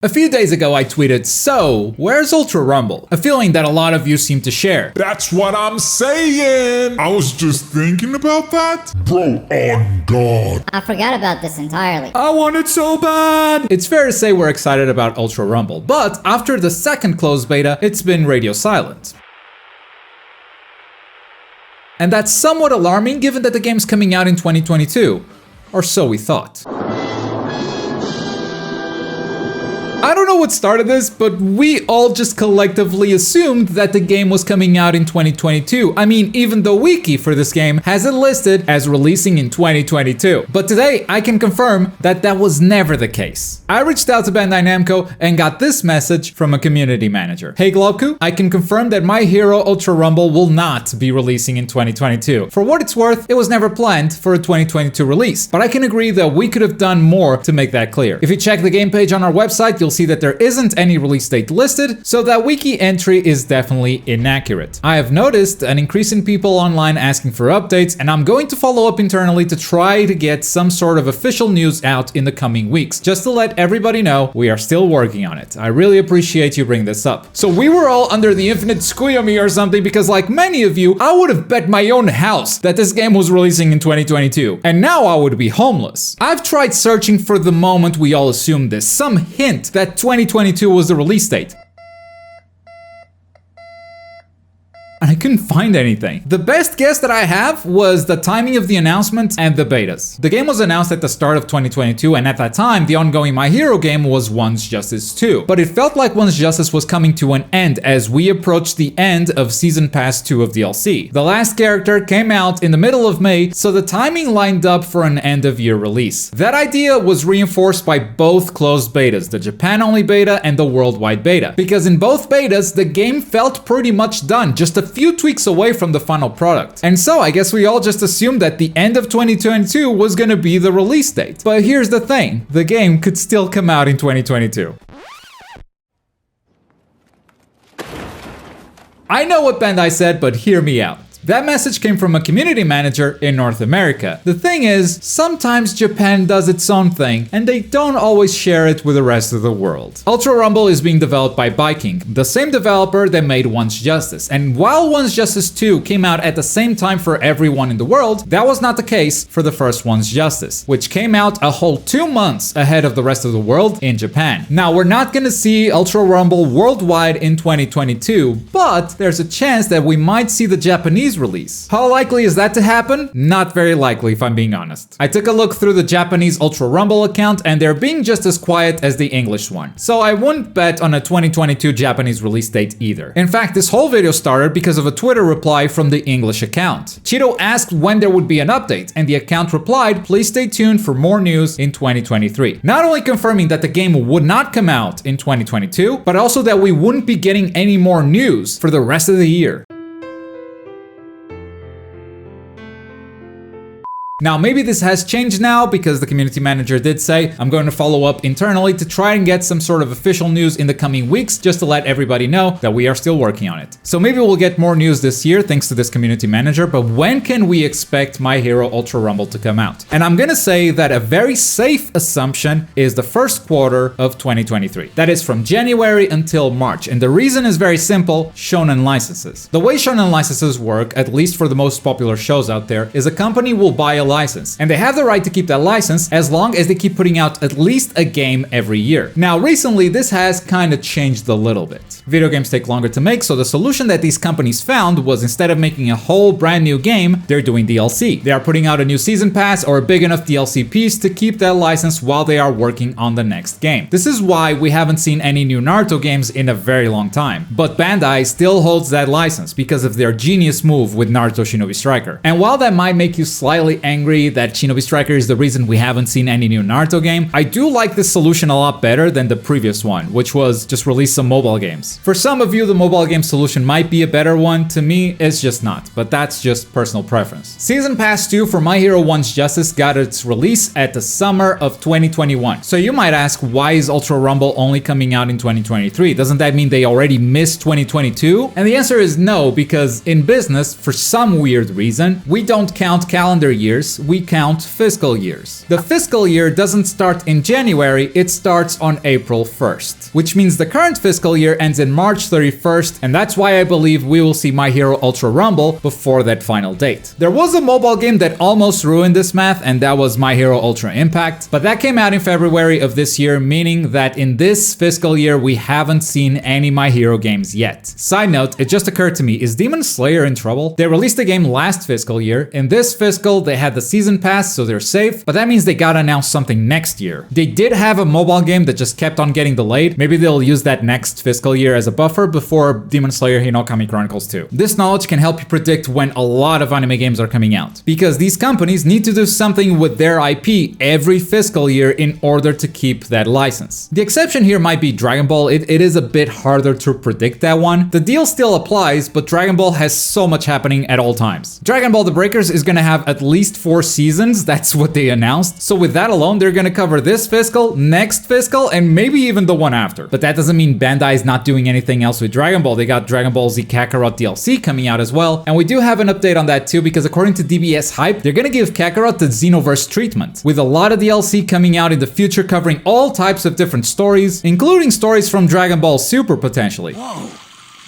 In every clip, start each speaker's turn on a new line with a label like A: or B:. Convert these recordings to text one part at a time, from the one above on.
A: A few days ago I tweeted, "So, where's Ultra Rumble?" A feeling that a lot of you seem to share.
B: That's what I'm saying! I was just thinking about that. Bro, on God.
C: I forgot about this entirely.
A: I want it so bad! It's fair to say we're excited about Ultra Rumble, but after the second closed beta, it's been radio silent. And that's somewhat alarming given that the game's coming out in 2022. Or so we thought. I don't know what started this, but we all just collectively assumed that the game was coming out in 2022. I mean, even the wiki for this game has it listed as releasing in 2022. But today, I can confirm that that was never the case. I reached out to Bandai Namco and got this message from a community manager. "Hey Globku, I can confirm that My Hero Ultra Rumble will not be releasing in 2022. For what it's worth, it was never planned for a 2022 release, but I can agree that we could have done more to make that clear. If you check the game page on our website, you'll see that there isn't any release date listed, so that wiki entry is definitely inaccurate. I have noticed an increase in people online asking for updates, and I'm going to follow up internally to try to get some sort of official news out in the coming weeks, just to let everybody know we are still working on it. I really appreciate you bringing this up." So we were all under the infinite squeamy or something because, like many of you, I would have bet my own house that this game was releasing in 2022, and now I would be homeless. I've tried searching for the moment we all assumed this, some hint that 2022 was the release date. And I couldn't find anything. The best guess that I have was the timing of the announcement and the betas. The game was announced at the start of 2022, and at that time, the ongoing My Hero game was One's Justice 2. But it felt like One's Justice was coming to an end as we approached the end of Season Pass 2 of DLC. The last character came out in the middle of May, so the timing lined up for an end-of-year release. That idea was reinforced by both closed betas, the Japan-only beta and the worldwide beta. Because in both betas, the game felt pretty much done, just a few tweaks away from the final product. And so I guess we all just assumed that the end of 2022 was gonna be the release date. But here's the thing, the game could still come out in 2022. I know what Bandai said, but hear me out. That message came from a community manager in North America. The thing is, sometimes Japan does its own thing, and they don't always share it with the rest of the world. Ultra Rumble is being developed by Viking, the same developer that made One's Justice. And while One's Justice 2 came out at the same time for everyone in the world, that was not the case for the first One's Justice, which came out a whole 2 months ahead of the rest of the world in Japan. Now, we're not gonna see Ultra Rumble worldwide in 2022, but there's a chance that we might see the Japanese release. How likely is that to happen? Not very likely, if I'm being honest. I took a look through the Japanese Ultra Rumble account, and they're being just as quiet as the English one. So I wouldn't bet on a 2022 Japanese release date either. In fact, this whole video started because of a Twitter reply from the English account. Cheeto asked when there would be an update, and the account replied, "Please stay tuned for more news in 2023. Not only confirming that the game would not come out in 2022, but also that we wouldn't be getting any more news for the rest of the year. Now, maybe this has changed now because the community manager did say, "I'm going to follow up internally to try and get some sort of official news in the coming weeks, just to let everybody know that we are still working on it." So maybe we'll get more news this year thanks to this community manager, but when can we expect My Hero Ultra Rumble to come out? And I'm gonna say that a very safe assumption is the first quarter of 2023. That is from January until March. And the reason is very simple, shonen licenses. The way shonen licenses work, at least for the most popular shows out there, is a company will buy a license, and they have the right to keep that license as long as they keep putting out at least a game every year. Now, recently, this has kind of changed a little bit. Video games take longer to make, so the solution that these companies found was instead of making a whole brand new game, they're doing DLC. They are putting out a new season pass or a big enough DLC piece to keep that license while they are working on the next game. This is why we haven't seen any new Naruto games in a very long time. But Bandai still holds that license because of their genius move with Naruto Shinobi Striker. And while that might make you slightly angry that Shinobi Striker is the reason we haven't seen any new Naruto game, I do like this solution a lot better than the previous one, which was just release some mobile games. For some of you, the mobile game solution might be a better one. To me, it's just not, but that's just personal preference. Season Pass 2 for My Hero One's Justice got its release at the summer of 2021. So you might ask, why is Ultra Rumble only coming out in 2023? Doesn't that mean they already missed 2022? And the answer is no, because in business, for some weird reason, we don't count calendar years, years, we count fiscal years. The fiscal year doesn't start in January, it starts on April 1st, which means the current fiscal year ends in March 31st, and that's why I believe we will see My Hero Ultra Rumble before that final date. There was a mobile game that almost ruined this math, and that was My Hero Ultra Impact, but that came out in February of this year, meaning that in this fiscal year we haven't seen any My Hero games yet. Side note, it just occurred to me, is Demon Slayer in trouble? They released a game last fiscal year. In this fiscal, they had the season pass, so they're safe, but that means they gotta announce something next year. They did have a mobile game that just kept on getting delayed. Maybe they'll use that next fiscal year as a buffer before Demon Slayer Hinokami Chronicles 2. This knowledge can help you predict when a lot of anime games are coming out, because these companies need to do something with their IP every fiscal year in order to keep that license. The exception here might be Dragon Ball. It is a bit harder to predict that one. The deal still applies, but Dragon Ball has so much happening at all times. Dragon Ball The Breakers is gonna have at least 4 seasons, that's what they announced. So with that alone, they're gonna cover this fiscal, next fiscal, and maybe even the one after. But that doesn't mean Bandai is not doing anything else with Dragon Ball. They got Dragon Ball Z Kakarot DLC coming out as well. And we do have an update on that too, because according to DBS Hype, they're gonna give Kakarot the Xenoverse treatment, with a lot of DLC coming out in the future covering all types of different stories, including stories from Dragon Ball Super potentially.
D: Whoa,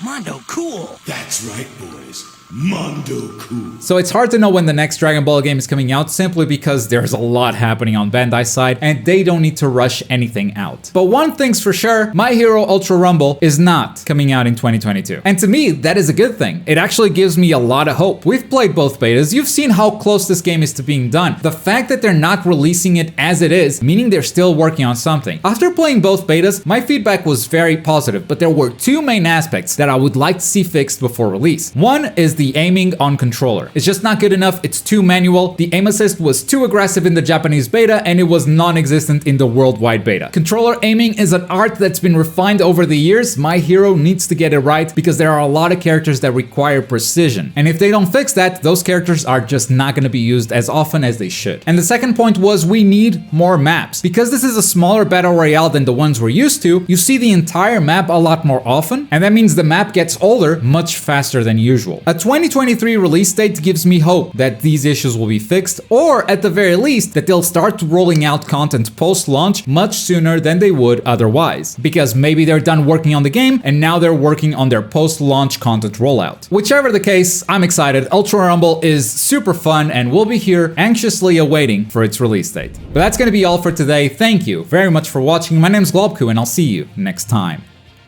D: Mondo cool.
B: That's right, boys. Mondo cool.
A: So it's hard to know when the next Dragon Ball game is coming out, simply because there's a lot happening on Bandai's side and they don't need to rush anything out. But one thing's for sure, My Hero Ultra Rumble is not coming out in 2022. And to me, that is a good thing. It actually gives me a lot of hope. We've played both betas, you've seen how close this game is to being done. The fact that they're not releasing it as it is, meaning they're still working on something. After playing both betas, my feedback was very positive, but there were 2 main aspects that I would like to see fixed before release. One is the aiming on controller. It's just not good enough, it's too manual. The aim assist was too aggressive in the Japanese beta and it was non-existent in the worldwide beta. Controller aiming is an art that's been refined over the years. My Hero needs to get it right because there are a lot of characters that require precision. And if they don't fix that, those characters are just not going to be used as often as they should. And the second point was we need more maps. Because this is a smaller battle royale than the ones we're used to, you see the entire map a lot more often, and that means the map gets older much faster than usual. A 2023 release date gives me hope that these issues will be fixed, or at the very least that they'll start rolling out content post-launch much sooner than they would otherwise, because maybe they're done working on the game and now they're working on their post-launch content rollout. Whichever the case, I'm excited. Ultra Rumble is super fun and we'll be here anxiously awaiting for its release date. But that's gonna be all for today. Thank you very much for watching. My name's Globku and I'll see you next time.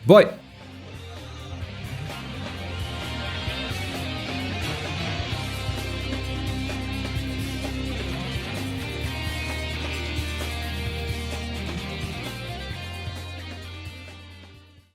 A: Bye!